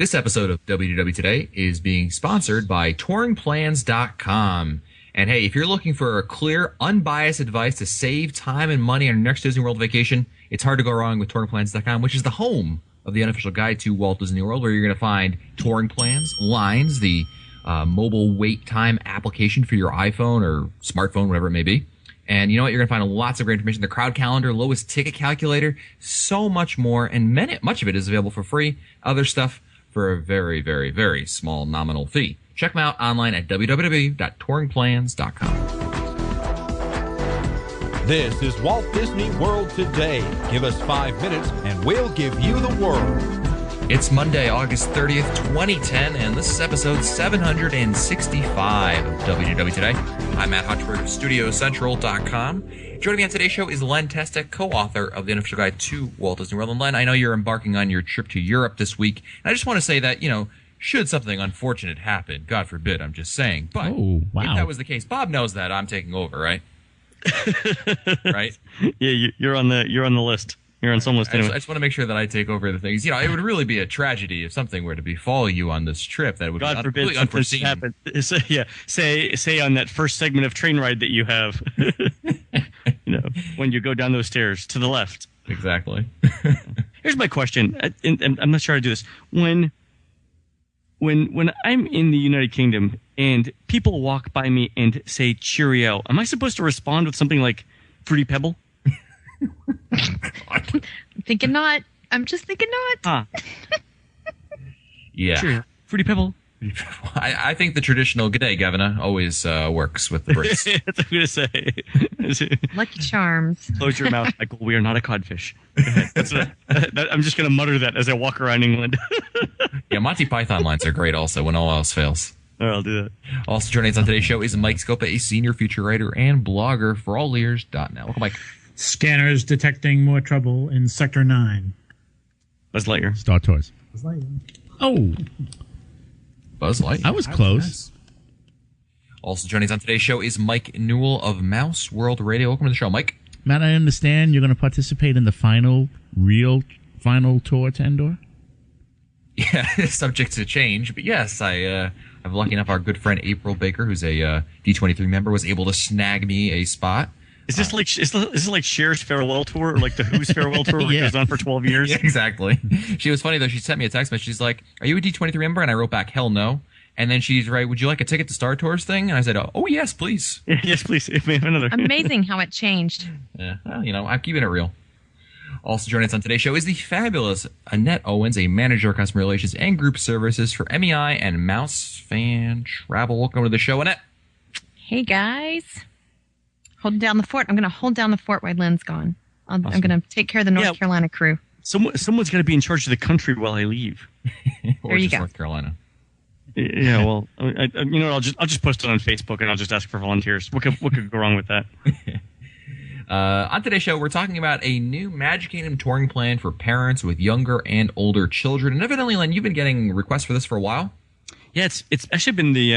This episode of WDW Today is being sponsored by touringplans.com. And hey, if you're looking for a clear, unbiased advice to save time and money on your next Disney World vacation, it's hard to go wrong with touringplans.com, which is the home of the unofficial guide to Walt Disney World, where you're going to find touring plans, lines, the mobile wait time application for your iPhone or smartphone, whatever it may be. And you know what? You're going to find lots of great information. The crowd calendar, lowest ticket calculator, so much more. And much of it is available for free. Other stuff for a very, very, very small nominal fee. Check them out online at www.touringplans.com. This is Walt Disney World Today. Give us 5 minutes and we'll give you the world. It's Monday, August 30th, 2010, and this is episode 765 of WDW Today. I'm Matt Hotchford of StudioCentral.com. Joining me on today's show is Len Testek, co-author of the unofficial guide to Walt Disney World. And Len, I know you're embarking on your trip to Europe this week, and I just want to say that, should something unfortunate happen, God forbid, I'm just saying. But if that was the case, Bob knows that I'm taking over, right? Right? Yeah, you're on the list. You're on some list anyway. I just want to make sure that I take over the things. It would really be a tragedy if something were to befall you on this trip. That would God be forbid completely unforeseen. Happen. Say on that first segment of train ride that you have, when you go down those stairs to the left. Exactly. Here's my question, and I'm not sure how to do this. When I'm in the United Kingdom and people walk by me and say cheerio, am I supposed to respond with something like Fruity Pebble? I'm thinking not. I'm just thinking not. Yeah. Cheerio. Fruity Pebble. I think the traditional "Good day, Governor" always works with the Brits. That's what I'm going to say. Lucky Charms. Close your mouth, Michael. We are not a codfish. I'm just going to mutter that as I walk around England. Yeah, Monty Python lines are great also when all else fails. All right, I'll do that. Also joining us on today's show is Mike Scopa, a senior feature writer and blogger for allears.net. Welcome, Mike. Scanners detecting more trouble in Sector 9. Buzz Lightyear. Star Tours. Buzz Lightyear. Oh, Buzz Lightyear. I was close. Also joining us on today's show is Mike Newell of Mouse World Radio. Welcome to the show, Mike. Matt, I understand you're going to participate in the final tour to Endor? Yeah, subject to change. But yes, I'm lucky enough our good friend April Baker, who's a D23 member, was able to snag me a spot. Is this like Cher's farewell tour, or like the Who's farewell tour, which goes on for 12 years? Yeah, exactly. She was funny though. She sent me a text message. She's like, "Are you a D23 member?" And I wrote back, "Hell no." And then she's right, "Would you like a ticket to Star Tours thing?" And I said, "Oh yes, please." Yes, please. If we have another. Amazing how it changed. Yeah, well, I'm keeping it real. Also joining us on today's show is the fabulous Annette Owens, a manager of customer relations and group services for MEI and Mouse Fan Travel. Welcome to the show, Annette. Hey guys. Holding down the fort. I'm going to hold down the fort while Lynn's gone. I'm going to take care of the North Carolina crew. Someone's got to be in charge of the country while I leave. Or there you just go. North Carolina. Yeah, well, I'll just post it on Facebook and I'll just ask for volunteers. What could go wrong with that? On today's show, we're talking about a new Magic Kingdom touring plan for parents with younger and older children. And evidently, Len, you've been getting requests for this for a while. Yeah, it's actually been the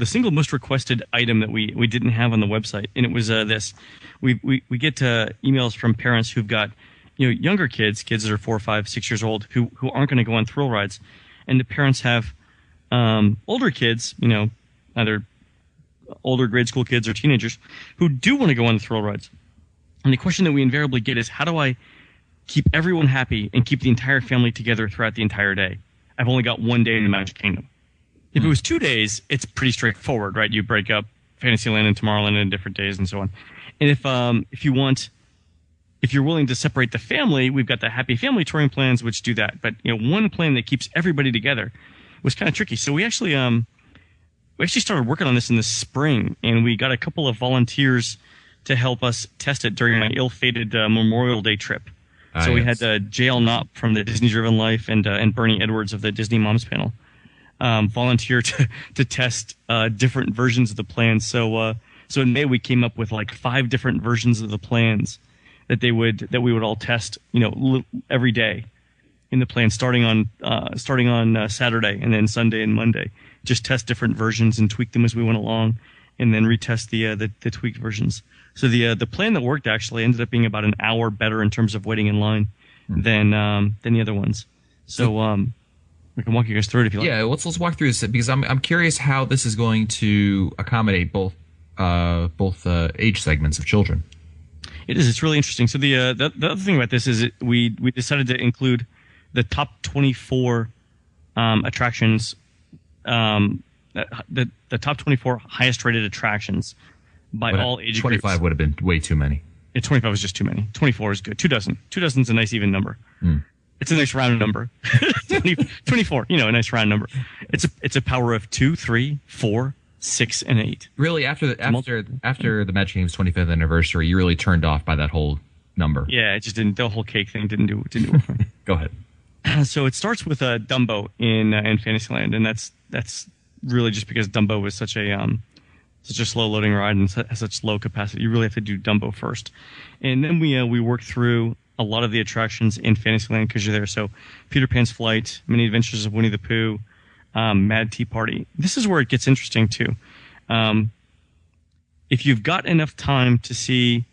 single most requested item that we didn't have on the website, and it was this. We get emails from parents who've got younger kids that are 4, 5, 6 years old who aren't going to go on thrill rides, and the parents have older kids, either older grade school kids or teenagers who do want to go on the thrill rides. And the question that we invariably get is, how do I keep everyone happy and keep the entire family together throughout the entire day? I've only got one day in the Magic Kingdom. If it was 2 days, it's pretty straightforward, right? You break up Fantasyland and Tomorrowland in different days and so on. And if you're willing to separate the family, we've got the Happy Family touring plans, which do that. But one plan that keeps everybody together was kind of tricky. So we actually started working on this in the spring, and we got a couple of volunteers to help us test it during my ill-fated Memorial Day trip. So we had J.L. Knopp from the Disney Driven Life and Bernie Edwards of the Disney Moms panel volunteer to test different versions of the plans. So in May we came up with like 5 different versions of the plans that we would all test every day in the plan, starting on Saturday and then Sunday and Monday. Just test different versions and tweak them as we went along, and then retest the tweaked versions. So the plan that worked actually ended up being about an hour better in terms of waiting in line than the other ones. So We can walk you guys through it if you like. Yeah, let's walk through this because I'm curious how this is going to accommodate both age segments of children. It is. It's really interesting. So the other thing about this is we decided to include the top 24 attractions, the top 24 highest rated attractions by all age 25 groups. would have been way too many. 25 was just too many. 24 is good. 2 dozen. 2 dozen's a nice even number. It's a nice round number. 24, a nice round number. It's a power of 2, 3, 4, 6, and 8. Really, after the Magic Kingdom's 25th anniversary, you really turned off by that whole number. Yeah, it just didn't. The whole cake thing didn't do it for me. Go ahead. So it starts with Dumbo in Fantasyland, and that's really just because Dumbo was such a slow loading ride and has such low capacity. You really have to do Dumbo first, and then we work through a lot of the attractions in Fantasyland because you're there. So Peter Pan's Flight, Many Adventures of Winnie the Pooh, Mad Tea Party. This is where it gets interesting too. If you've got enough time to see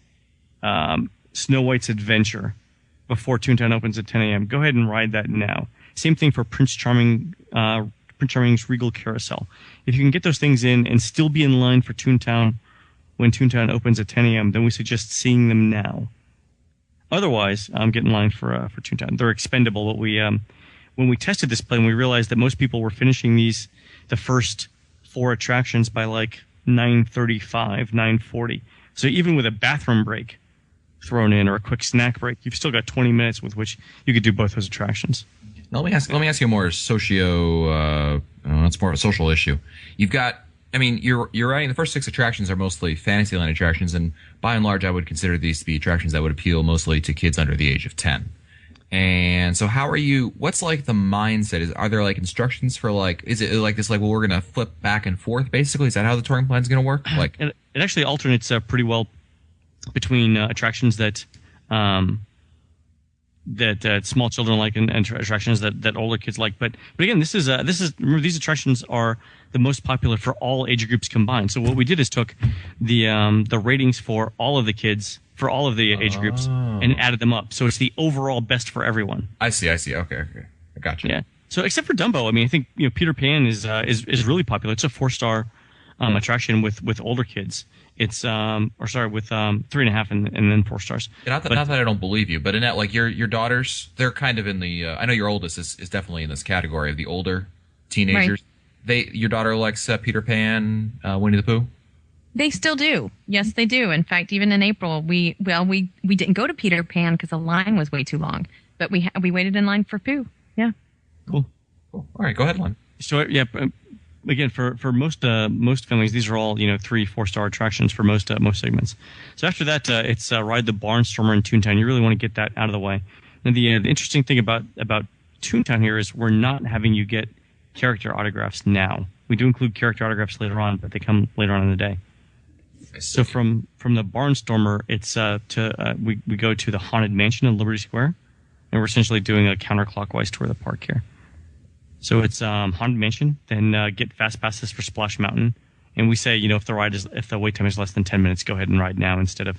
Snow White's Adventure before Toontown opens at 10 a.m., go ahead and ride that now. Same thing for Prince Charming's Regal Carousel. If you can get those things in and still be in line for Toontown when Toontown opens at 10 a.m., then we suggest seeing them now. Otherwise, get in line for Toontown. They're expendable, but when we tested this plan, we realized that most people were finishing the first 4 attractions by like 9:35, 9:40. So even with a bathroom break thrown in or a quick snack break, you've still got 20 minutes with which you could do both those attractions. Now, let me ask you a more it's more of a social issue. You've got, you're right. The first 6 attractions are mostly Fantasyland attractions, and by and large, I would consider these to be attractions that would appeal mostly to kids under the age of 10. And so what's like the mindset? Are there like instructions for is it like this, well, we're going to flip back and forth basically? Is that how the touring plan is going to work? It actually alternates pretty well between attractions that small children like and attractions that older kids like. But again, this is remember, these attractions are the most popular for all age groups combined. So what we did is took the ratings for all of the kids for all of the age groups and added them up. So it's the overall best for everyone. I see. Okay. I got you. Yeah. So except for Dumbo, I think Peter Pan is really popular. It's a 4-star attraction with older kids. It's with 3.5 and then 4 stars. Not that I don't believe you, but Annette, your daughters, they're kind of in the. I know your oldest is definitely in this category of the older teenagers. Right. Your daughter likes Peter Pan, Winnie the Pooh. They still do. Yes, they do. In fact, even in April, we didn't go to Peter Pan because the line was way too long, but we waited in line for Pooh. Yeah. Cool. All right, go ahead, Len. So yeah. Again, for most families, these are all 3-4 star attractions for most segments. So after that, it's Ride the Barnstormer in Toontown. You really want to get that out of the way. And the interesting thing about Toontown here is we're not having you get character autographs now. We do include character autographs later on, but they come later on in the day. So from the Barnstormer, it's we go to the Haunted Mansion in Liberty Square, and we're essentially doing a counterclockwise tour of the park here. So it's Haunted Mansion, then get fast passes for Splash Mountain, and we say if the wait time is less than 10 minutes, go ahead and ride now instead of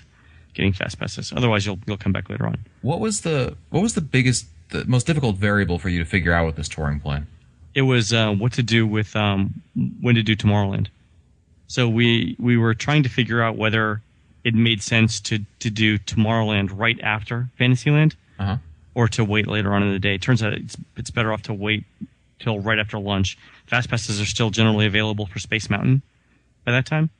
getting fast passes. Otherwise, you'll come back later on. What was the most difficult variable for you to figure out with this touring plan? It was what to do with when to do Tomorrowland. So we were trying to figure out whether it made sense to do Tomorrowland right after Fantasyland, or to wait later on in the day. It turns out it's better off to wait till right after lunch. Fast passes are still generally available for Space Mountain by that time,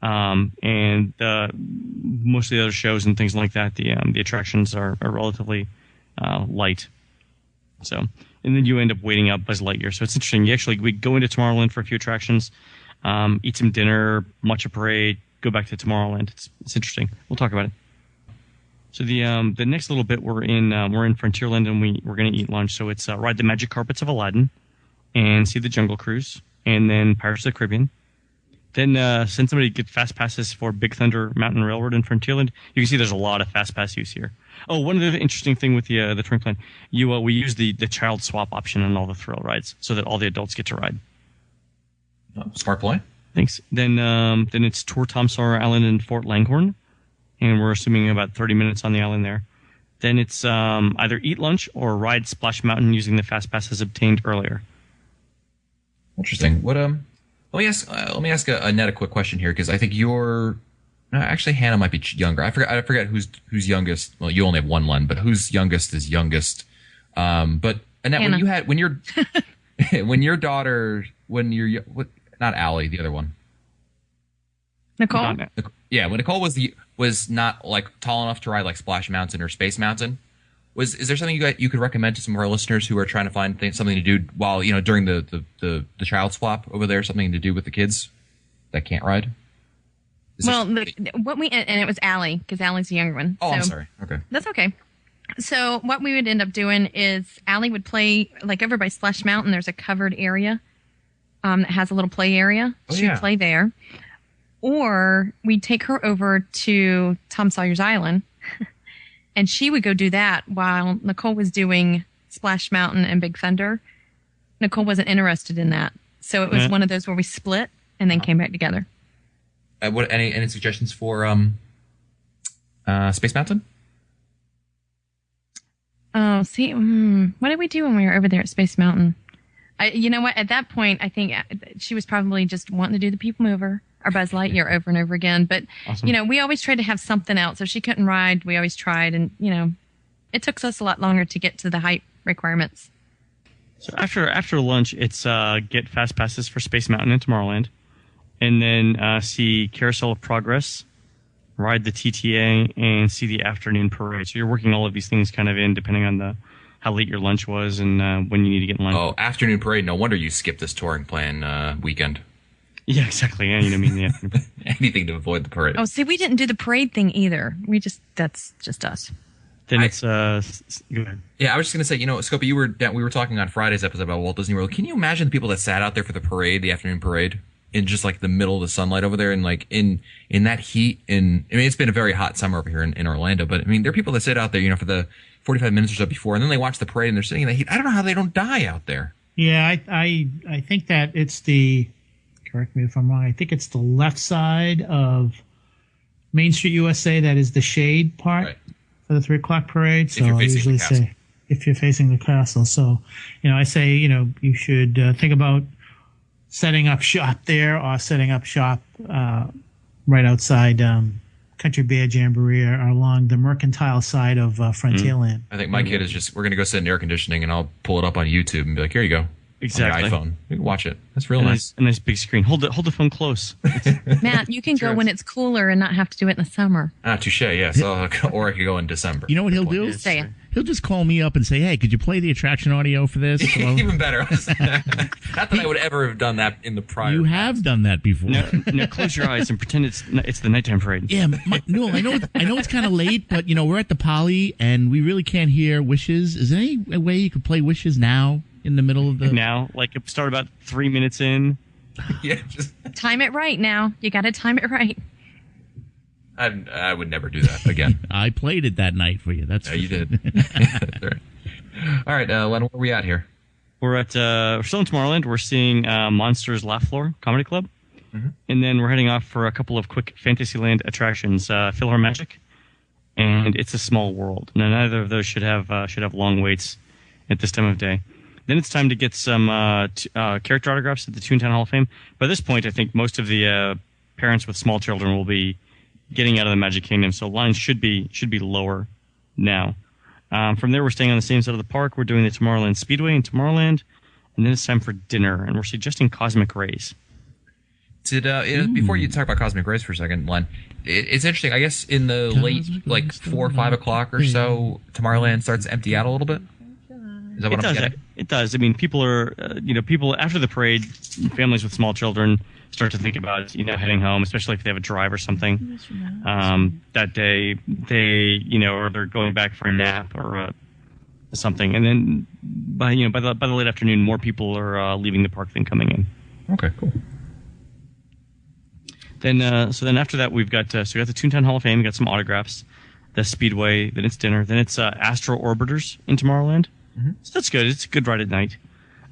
and most of the other shows and things like that, the attractions are relatively light. So, and then you end up waiting out Buzz Lightyear. So it's interesting. We go into Tomorrowland for a few attractions, eat some dinner, watch a parade, go back to Tomorrowland. It's interesting. We'll talk about it. So the next little bit we're in Frontierland, and we're going to eat lunch. So it's ride the Magic Carpets of Aladdin, and see the Jungle Cruise, and then Pirates of the Caribbean. Then send somebody to get fast passes for Big Thunder Mountain Railroad in Frontierland. You can see there's a lot of fast pass use here. Oh, one other interesting thing with the touring plan, we use the child swap option on all the thrill rides, so that all the adults get to ride. Smart play. Thanks. Then it's Tour Tom Sawyer Island in Fort Langhorne, and we're assuming about 30 minutes on the island there. Then it's either eat lunch or ride Splash Mountain using the fast passes obtained earlier. Interesting. What let me ask Annette a quick question here, because I think actually Hannah might be younger. I forget who's youngest. Well, you only have one Len, but who's youngest is youngest. But Annette, Hannah. when your daughter, not Allie, the other one. Nicole? Yeah, when Nicole was not like tall enough to ride like Splash Mountain or Space Mountain, is there something you could recommend to some of our listeners who are trying to find something to do while during the child swap over there, something to do with the kids that can't ride? And it was Allie, because Allie's the younger one. Oh, I'm sorry. Okay, that's okay. So what we would end up doing is Allie would play, like over by Splash Mountain, there's a covered area that has a little play area. She would play there. Or we'd take her over to Tom Sawyer's Island, and she would go do that while Nicole was doing Splash Mountain and Big Thunder. Nicole wasn't interested in that. So it was one of those where we split and then came back together. Any suggestions for Space Mountain? Oh, see, what did we do when we were over there at Space Mountain? You know what? At that point, I think she was probably just wanting to do the People Mover or Buzz Lightyear over and over again. But, awesome. We always tried to have something else. If she couldn't ride, we always tried. And, it took us a lot longer to get to the height requirements. So after lunch, it's get fast passes for Space Mountain and Tomorrowland. And then see Carousel of Progress, ride the TTA, and see the afternoon parade. So you're working all of these things kind of in depending on how late your lunch was and when you need to get in line. Oh, afternoon parade. No wonder you skipped this touring plan weekend. Yeah, exactly. Yeah, the afternoon. Anything to avoid the parade. Oh, see, we didn't do the parade thing either. That's just us. Then it's go ahead. Yeah, I was just gonna say, Scopey, we were talking on Friday's episode about Walt Disney World. Can you imagine the people that sat out there for the parade, the afternoon parade, in just like the middle of the sunlight over there, and like in that heat? It's been a very hot summer over here in Orlando, but there are people that sit out there, for the 45 minutes or so before, and then they watch the parade and they're sitting in the heat. I don't know how they don't die out there. Yeah, I think that it's correct me if I'm wrong, I think it's the left side of Main Street USA that is the shade part for the 3 o'clock parade. So I usually say if you're facing the castle. So, I say, you should think about setting up shop there or setting up shop right outside Country Bear Jamboree or along the mercantile side of Frontierland. I think my kid is we're going to go sit in air conditioning and I'll pull it up on YouTube and be like, here you go. Exactly. On your iPhone. You can watch it. That's real nice. A nice big screen. Hold the phone close. Matt, you can go when it's cooler and not have to do it in the summer. Touche, yeah. So, or I could go in December. You know what he'll do? He'll just call me up and say, hey, could you play the attraction audio for this? Even better. Not that I would ever have done that in the prior. You have done that before. Now close your eyes and pretend it's the nighttime parade. Yeah, no, I know it's kind of late, but we're at the Poly and we really can't hear Wishes. Is there any way you could play Wishes now in the middle of the? Now, like start about 3 minutes in. Yeah, time it right. Now you got to time it right. I would never do that again. I played it that night for you. That's you did. All right, Len, where are we at here? We're still in Tomorrowland. We're seeing Monsters Laugh Floor Comedy Club, and then we're heading off for a couple of quick Fantasyland attractions: PhilharMagic and It's a Small World. Now, neither of those should have long waits at this time of day. Then it's time to get some character autographs at the Toontown Hall of Fame. By this point, I think most of the parents with small children will be getting out of the Magic Kingdom, so lines should be lower now. From there, we're staying on the same side of the park. We're doing the Tomorrowland Speedway in Tomorrowland, and then it's time for dinner, and we're suggesting Cosmic Rays. Before you talk about Cosmic Rays for a second, Len, it's interesting. I guess in the late, 4 or 5 o'clock or so, Tomorrowland starts to empty out a little bit. Is that what I'm getting? It does. People are, people after the parade, families with small children start to think about, heading home, especially if they have a drive or something. That day, or they're going back for a nap or something. And then by the late afternoon, more people are leaving the park than coming in. Okay, cool. Then after that, we got the Toontown Hall of Fame. We got some autographs. The Speedway. Then it's dinner. Then it's Astro Orbiters in Tomorrowland. So that's good. It's a good ride at night.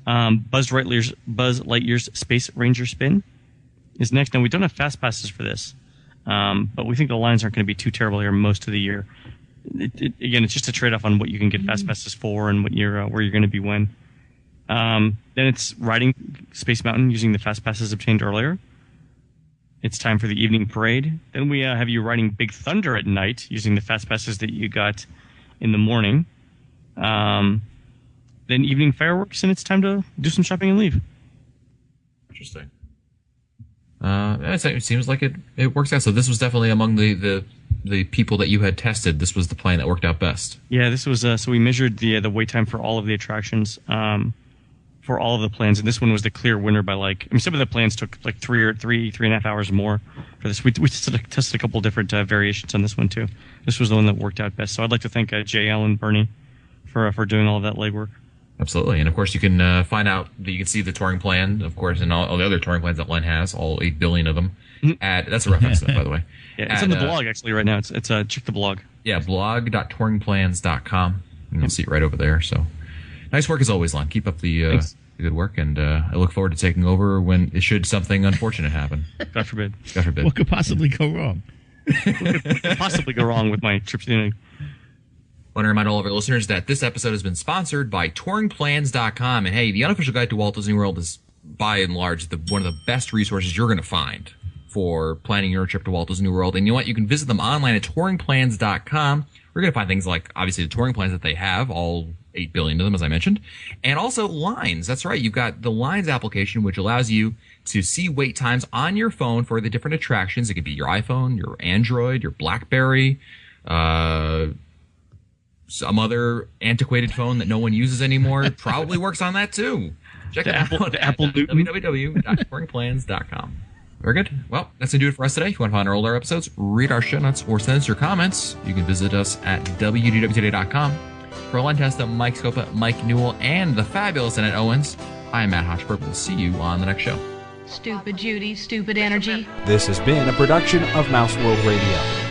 Buzz Lightyear's Space Ranger Spin is next. Now, we don't have fast passes for this, but we think the lines aren't going to be too terrible here most of the year. again, it's just a trade-off on what you can get fast passes for and what you're where you're going to be when. Then it's riding Space Mountain using the fast passes obtained earlier. It's time for the evening parade. Then we have you riding Big Thunder at night using the fast passes that you got in the morning. Then evening fireworks, and it's time to do some shopping and leave. Interesting. It seems like it works out. So this was definitely among the people that you had tested. This was the plan that worked out best. Yeah, this was so we measured the wait time for all of the attractions for all of the plans, and this one was the clear winner by some of the plans took like three and a half hours more for this. We tested a couple different variations on this one too. This was the one that worked out best. So I'd like to thank JL and Bernie for doing all of that legwork. Absolutely. And of course, you can find out that you can see the touring plan, of course, and all the other touring plans that Len has, all 8 billion of them. That's a rough estimate, by the way. Yeah, it's on the blog actually right now. It's check the blog. Yeah, blog.touringplans.com. You'll see it right over there. So nice work as always, Len. Keep up the good work, and I look forward to taking over when should something unfortunate happen. God forbid. God forbid. What could possibly go wrong? What could possibly go wrong with my trip to the I want to remind all of our listeners that this episode has been sponsored by touringplans.com. And hey, the unofficial guide to Walt Disney World is by and large one of the best resources you're going to find for planning your trip to Walt Disney World. And you know what? You can visit them online at touringplans.com. We're going to find things like, obviously, the touring plans that they have, all 8 billion of them, as I mentioned, and also Lines. That's right. You've got the Lines application, which allows you to see wait times on your phone for the different attractions. It could be your iPhone, your Android, your BlackBerry, some other antiquated phone that no one uses anymore. It probably works on that too. Check it out at www.touringplans.com. Very good. Well, that's going to do it for us today. If you want to find our older episodes, read our show notes, or send us your comments, you can visit us at wdwtoday.com. For Len Testa, Mike Scopa, Mike Newell, and the fabulous Annette Owens, I'm Matt Hochberg. We'll see you on the next show. Stupid Judy, stupid energy. This has been a production of Mouse World Radio.